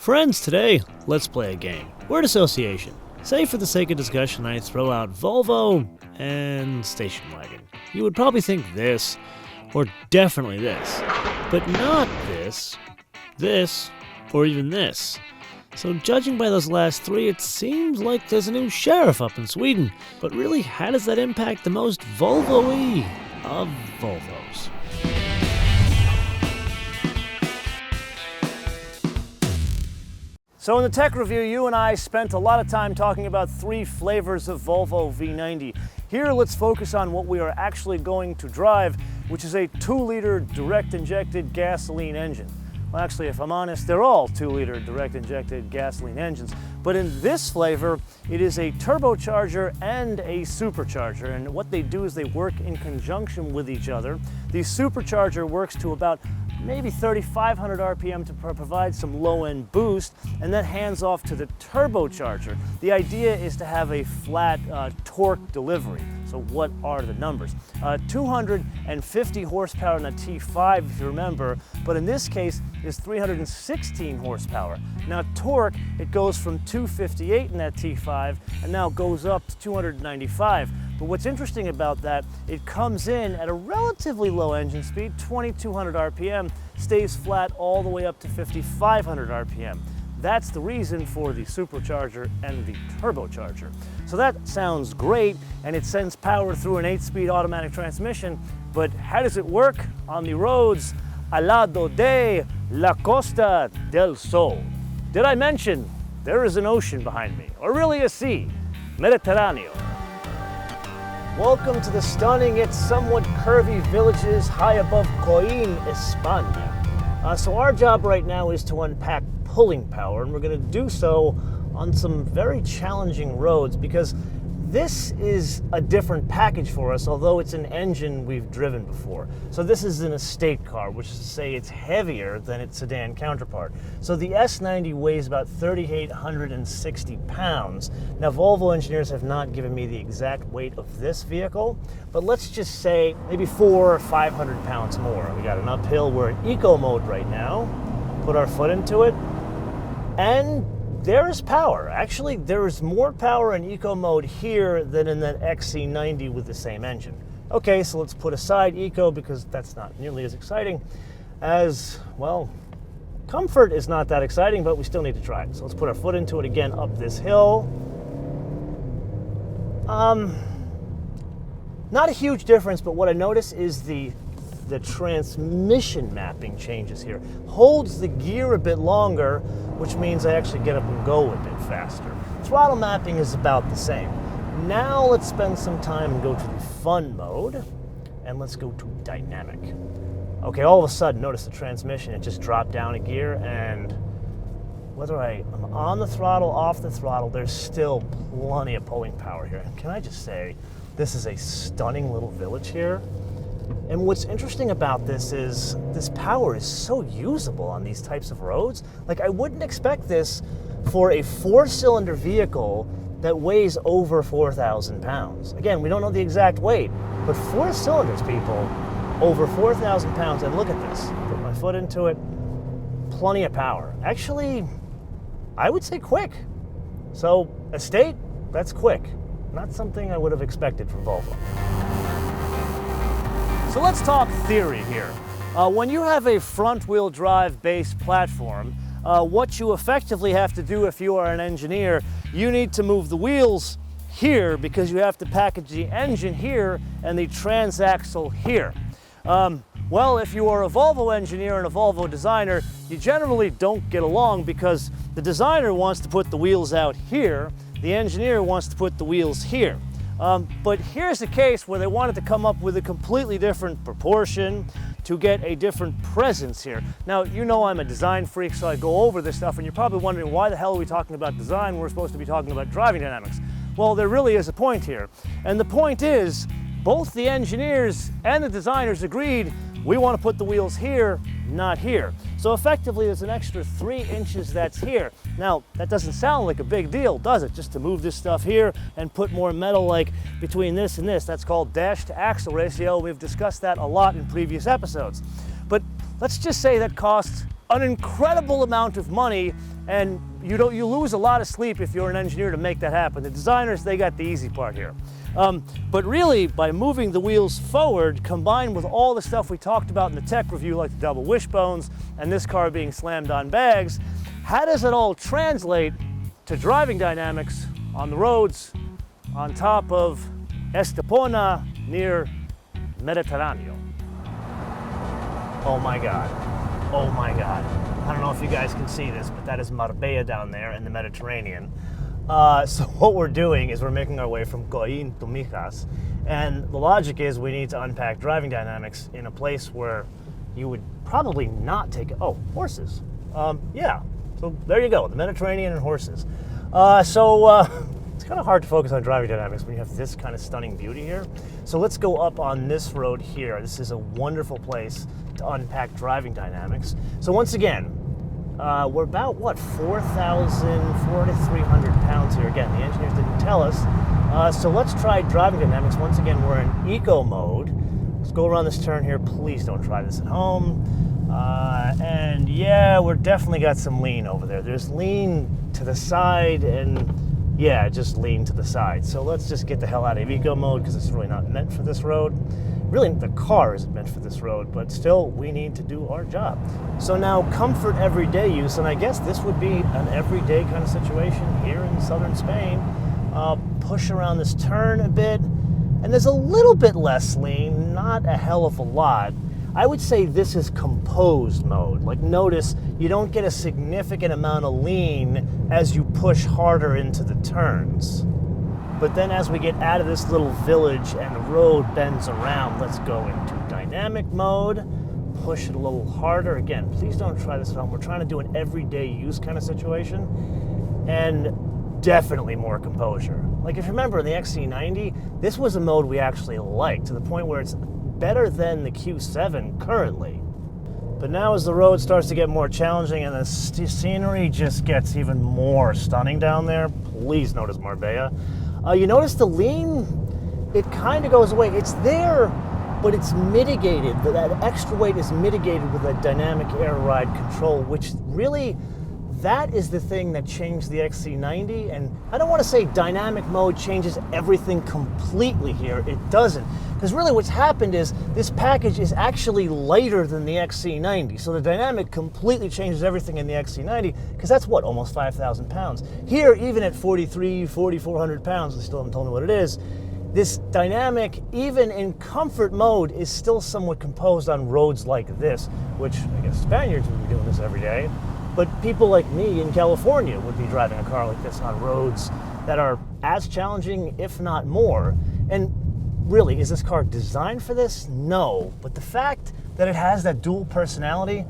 Friends, today, let's play a game. Word association. Say for the sake of discussion I throw out Volvo and station wagon. You would probably think this, or definitely this, but not this, or even this. So judging by those last three, it seems like there's a new sheriff up in Sweden. But really, how does that impact the most Volvo-y of Volvos? So in the tech review, you and I spent a lot of time talking about three flavors of Volvo V90. Here, let's focus on what we are actually going to drive, which is a 2-liter direct-injected gasoline engine. Well, actually, if I'm honest, they're all 2-liter direct-injected gasoline engines. But in this flavor, it is a turbocharger and a supercharger. And what they do is they work in conjunction with each other. The supercharger works to about maybe 3,500 RPM to provide some low-end boost, and that hands off to the turbocharger. The idea is to have a flat torque delivery. So what are the numbers? 250 horsepower in a T5, if you remember, but in this case is 316 horsepower. Now torque, it goes from 258 in that T5 and now goes up to 295. But what's interesting about that, it comes in at a relatively low engine speed, 2,200 RPM, stays flat all the way up to 5,500 RPM. That's the reason for the supercharger and the turbocharger. So that sounds great, and it sends power through an 8-speed automatic transmission, but how does it work on the roads al lado de la Costa del Sol? Did I mention there is an ocean behind me, or really a sea, Mediterranean? Welcome to the stunning yet somewhat curvy villages high above Coin, España. So our job right now is to unpack pulling power, and we're going to do so on some very challenging roads because this is a different package for us, although it's an engine we've driven before. So this is an estate car, which is to say it's heavier than its sedan counterpart. So the S90 weighs about 3,860 pounds. Now Volvo engineers have not given me the exact weight of this vehicle, but let's just say maybe 400 or 500 pounds more. We got an uphill, we're in eco mode right now. Put our foot into it, and there is power. Actually, there is more power in eco mode here than in that XC90 with the same engine. Okay, so let's put aside eco because that's not nearly as exciting as, well, comfort is not that exciting, but we still need to try it. So let's put our foot into it again up this hill. Not a huge difference, but what I notice is the transmission mapping changes here. Holds the gear a bit longer, which means I actually get up and go a bit faster. Throttle mapping is about the same. Now let's spend some time and go to the fun mode, and let's go to dynamic. Okay, all of a sudden, notice the transmission, it just dropped down a gear, and whether I'm on the throttle, off the throttle, there's still plenty of pulling power here. And can I just say, this is a stunning little village here. And what's interesting about this is this power is so usable on these types of roads. Like, I wouldn't expect this for a 4-cylinder vehicle that weighs over 4,000 pounds. Again, we don't know the exact weight, but 4 cylinders, people, over 4,000 pounds. And look at this. Put my foot into it. Plenty of power. Actually, I would say quick. So, estate, that's quick. Not something I would have expected from Volvo. So let's talk theory here. When you have a front-wheel drive based platform, what you effectively have to do if you are an engineer, you need to move the wheels here because you have to package the engine here and the transaxle here. Well, if you are a Volvo engineer and a Volvo designer, you generally don't get along because the designer wants to put the wheels out here, the engineer wants to put the wheels here. But here's a case where they wanted to come up with a completely different proportion to get a different presence here. Now, you know I'm a design freak, so I go over this stuff, and you're probably wondering, why the hell are we talking about design? We're supposed to be talking about driving dynamics. Well, there really is a point here. And the point is, both the engineers and the designers agreed, we want to put the wheels here, not here. So effectively, there's an extra 3 inches that's here. Now, that doesn't sound like a big deal, does it? Just to move this stuff here and put more metal like between this and this. That's called dash to axle ratio. We've discussed that a lot in previous episodes. But let's just say that costs an incredible amount of money And you lose a lot of sleep if you're an engineer to make that happen. The designers, they got the easy part here. But really, by moving the wheels forward, combined with all the stuff we talked about in the tech review, like the double wishbones and this car being slammed on bags, how does it all translate to driving dynamics on the roads on top of Estepona near Mediterranean? Oh my God. Oh my God. I don't know if you guys can see this, but that is Marbella down there in the Mediterranean. So what we're doing is we're making our way from Coín to Mijas. And the logic is we need to unpack driving dynamics in a place where you would probably not take, oh, horses. Yeah, so there you go, the Mediterranean and horses. It's kind of hard to focus on driving dynamics when you have this kind of stunning beauty here. So let's go up on this road here. This is a wonderful place to unpack driving dynamics. So once again, we're about, what, 4,300 pounds here. Again, the engineers didn't tell us. So let's try driving dynamics. Once again, we're in eco mode. Let's go around this turn here. Please don't try this at home. And yeah, we're definitely got some lean over there. There's lean to the side and yeah, just lean to the side. So let's just get the hell out of eco mode because it's really not meant for this road. Really, the car isn't meant for this road, but still, we need to do our job. So now, comfort everyday use, and I guess this would be an everyday kind of situation here in southern Spain. Push around this turn a bit, and there's a little bit less lean, not a hell of a lot. I would say this is composed mode. Like, notice you don't get a significant amount of lean as you push harder into the turns. But then as we get out of this little village and the road bends around, let's go into dynamic mode, push it a little harder. Again, please don't try this at home. We're trying to do an everyday use kind of situation, and definitely more composure. Like if you remember in the XC90, this was a mode we actually liked to the point where it's better than the Q7 currently. But now as the road starts to get more challenging and the scenery just gets even more stunning down there, please notice Marbella. You notice the lean, it kind of goes away. It's there, but it's mitigated. That extra weight is mitigated with a dynamic air ride control, which really, that is the thing that changed the XC90. And I don't want to say dynamic mode changes everything completely here. It doesn't. Because really what's happened is this package is actually lighter than the XC90. So the dynamic completely changes everything in the XC90, because that's what, almost 5,000 pounds. Here, even at 4,400 pounds, they still haven't told me what it is, this dynamic, even in comfort mode, is still somewhat composed on roads like this, which I guess Spaniards would be doing this every day. But people like me in California would be driving a car like this on roads that are as challenging, if not more. And really, is this car designed for this? No. But the fact that it has that dual personality,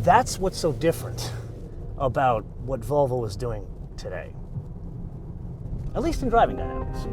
that's what's so different about what Volvo is doing today. At least in driving dynamics.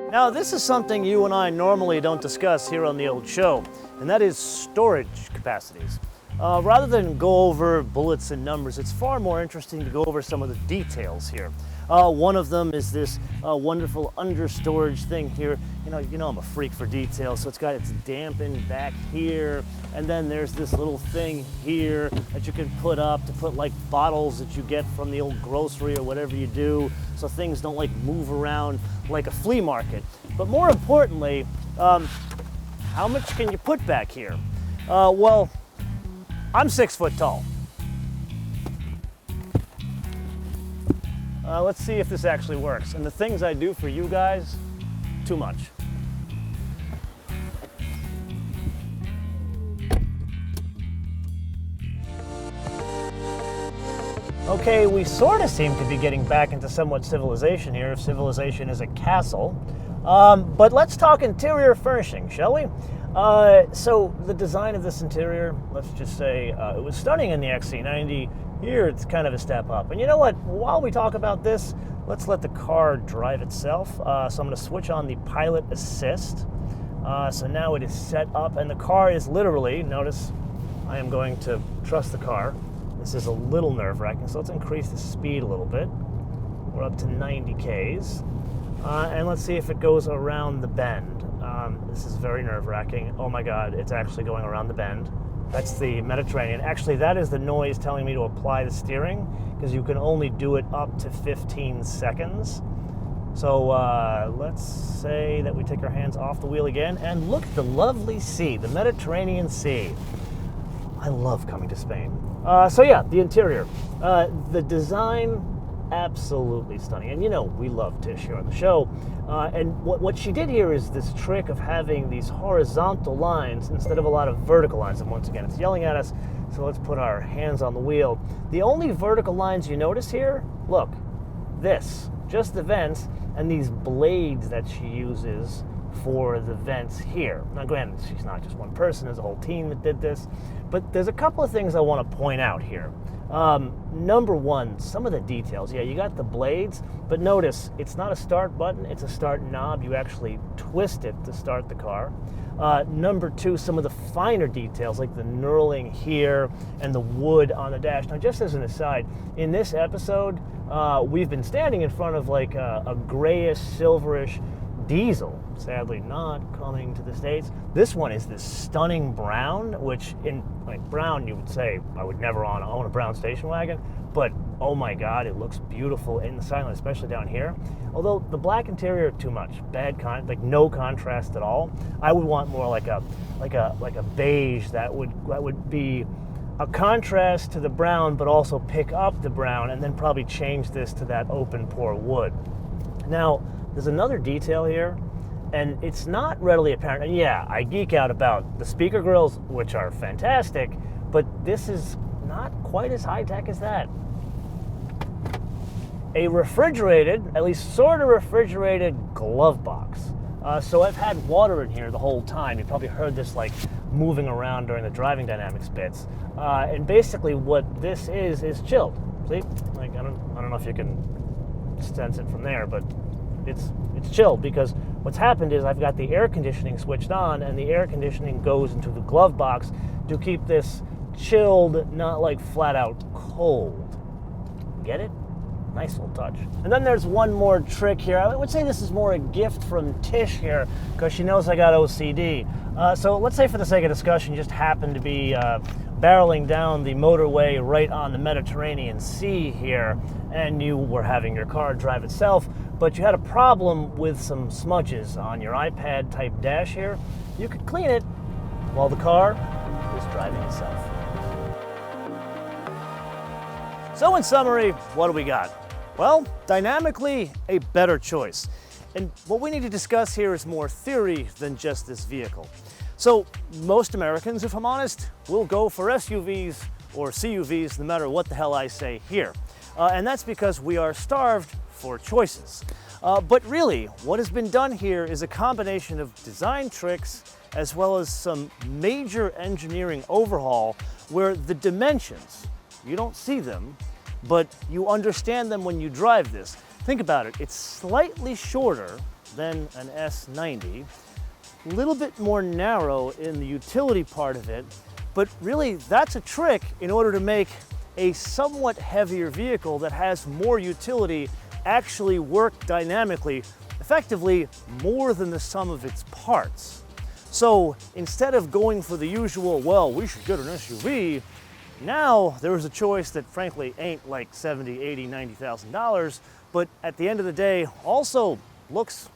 Now, this is something you and I normally don't discuss here on the old show, and that is storage capacities. Rather than go over bullets and numbers, it's far more interesting to go over some of the details here. One of them is this wonderful understorage thing here. You know I'm a freak for detail, so it's got its dampened back here, and then there's this little thing here that you can put up to put like bottles that you get from the old grocery or whatever you do, so things don't like move around like a flea market. But more importantly, how much can you put back here? Well, I'm 6 foot tall. Let's see if this actually works. And the things I do for you guys, too much. Okay, we sort of seem to be getting back into somewhat civilization here, if civilization is a castle. But let's talk interior furnishing, shall we? So the design of this interior, let's just say it was stunning in the XC90. Here it's kind of a step up. And you know what? While we talk about this, let's let the car drive itself. So I'm going to switch on the pilot assist. So now it is set up and the car is literally, notice I am going to trust the car. This is a little nerve-wracking, so let's increase the speed a little bit. We're up to 90 Ks. And let's see if it goes around the bend. This is very nerve-wracking. Oh my God, it's actually going around the bend. That's the Mediterranean. Actually, that is the noise telling me to apply the steering. because you can only do it up to 15 seconds. So let's say that we take our hands off the wheel again and look at the lovely sea, the Mediterranean Sea. I love coming to Spain. So yeah, the interior. The design, absolutely stunning. And you know, we love Tish here on the show. And what she did here is this trick of having these horizontal lines instead of a lot of vertical lines. And once again, it's yelling at us, so let's put our hands on the wheel. The only vertical lines you notice here, look, this, just the vents, and these blades that she uses for the vents here. Now granted, she's not just one person, there's a whole team that did this, but there's a couple of things I want to point out here. Number one, some of the details. Yeah, you got the blades, but notice it's not a start button, it's a start knob. You actually twist it to start the car. Number two, some of the finer details like the knurling here and the wood on the dash. Now just as an aside, in this episode, we've been standing in front of like a grayish, silverish diesel, sadly not coming to the States. This one is this stunning brown, which in like brown you would say I would never own a brown station wagon, but oh my god, it looks beautiful in the silent, especially down here. Although the black interior, too much, like no contrast at all. I would want more like a beige that would be a contrast to the brown, but also pick up the brown, and then probably change this to that open pore wood. Now, there's another detail here, and it's not readily apparent. And yeah, I geek out about the speaker grills, which are fantastic, but this is not quite as high-tech as that. A refrigerated, at least sort of refrigerated glove box. So I've had water in here the whole time. You probably heard this like moving around during the driving dynamics bits. And basically what this is chilled. See, like I don't know if you can sense it from there, but it's chilled because what's happened is I've got the air conditioning switched on, and the air conditioning goes into the glove box to keep this chilled, not like flat out cold. Get it? Nice little touch. And then there's one more trick here. I would say this is more a gift from Tish here because she knows I got OCD. So let's say for the sake of discussion, you just happened to be barreling down the motorway right on the Mediterranean Sea here, and you were having your car drive itself, but you had a problem with some smudges on your iPad type dash here. You could clean it while the car is driving itself. So in summary, what do we got? Well, dynamically, a better choice. And what we need to discuss here is more theory than just this vehicle. So most Americans, if I'm honest, will go for SUVs or CUVs no matter what the hell I say here. And that's because we are starved for choices. But really, what has been done here is a combination of design tricks as well as some major engineering overhaul where the dimensions, you don't see them, but you understand them when you drive this. Think about it, it's slightly shorter than an S90, a little bit more narrow in the utility part of it, but really that's a trick in order to make a somewhat heavier vehicle that has more utility actually work dynamically, effectively more than the sum of its parts. So instead of going for the usual, well, we should get an SUV, now there is a choice that frankly ain't like $70, $80, $90,000, but at the end of the day also looks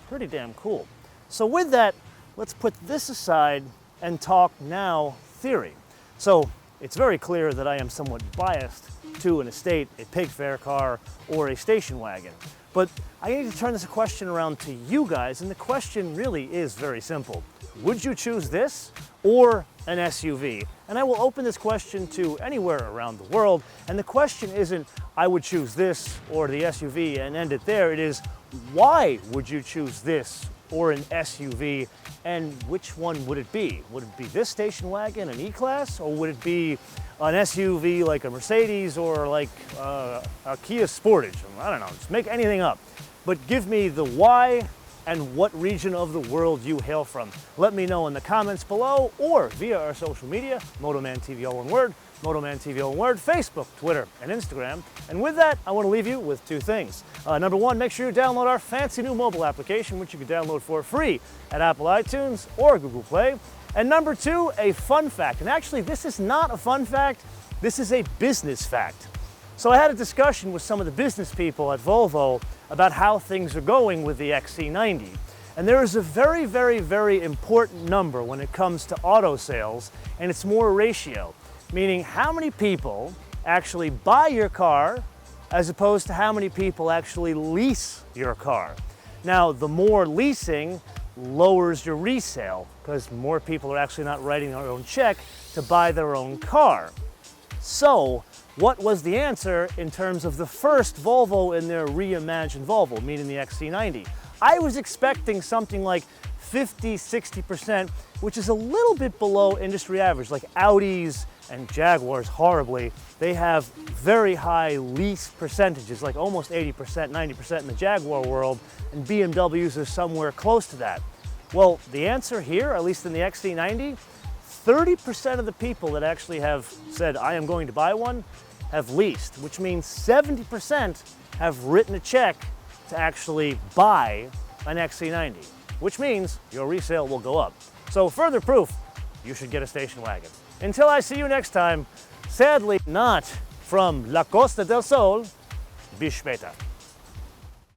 pretty damn cool. So with that, let's put this aside and talk now theory. So it's very clear that I am somewhat biased to an estate, a pig fair car, or a station wagon. But I need to turn this question around to you guys, and the question really is very simple. Would you choose this or an SUV? And I will open this question to anywhere around the world, and the question isn't, I would choose this or the SUV and end it there. It is, why would you choose this or an SUV, and which one would it be? Would it be this station wagon, an E-Class, or would it be an SUV like a Mercedes or like a Kia Sportage? I don't know, just make anything up. But give me the why and what region of the world you hail from. Let me know in the comments below or via our social media, MotoManTV all one word, MotoManTV all one word, Facebook, Twitter, and Instagram. And with that, I want to leave you with two things. Number one, make sure you download our fancy new mobile application, which you can download for free at Apple iTunes or Google Play. And number two, a fun fact. And actually, this is not a fun fact, this is a business fact. So I had a discussion with some of the business people at Volvo about how things are going with the XC90. And there is a very, very, very important number when it comes to auto sales, and it's more ratio, meaning how many people actually buy your car as opposed to how many people actually lease your car. Now, the more leasing lowers your resale because more people are actually not writing their own check to buy their own car. So, what was the answer in terms of the first Volvo in their reimagined Volvo, meaning the XC90? I was expecting something like 50–60%, which is a little bit below industry average. Like Audis and Jaguars, horribly, they have very high lease percentages, like almost 80%, 90% in the Jaguar world, and BMWs are somewhere close to that. Well, the answer here, at least in the XC90, 30% of the people that actually have said, I am going to buy one, have leased, which means 70% have written a check to actually buy an XC90, which means your resale will go up. So further proof, you should get a station wagon. Until I see you next time, sadly not from La Costa del Sol, bis später.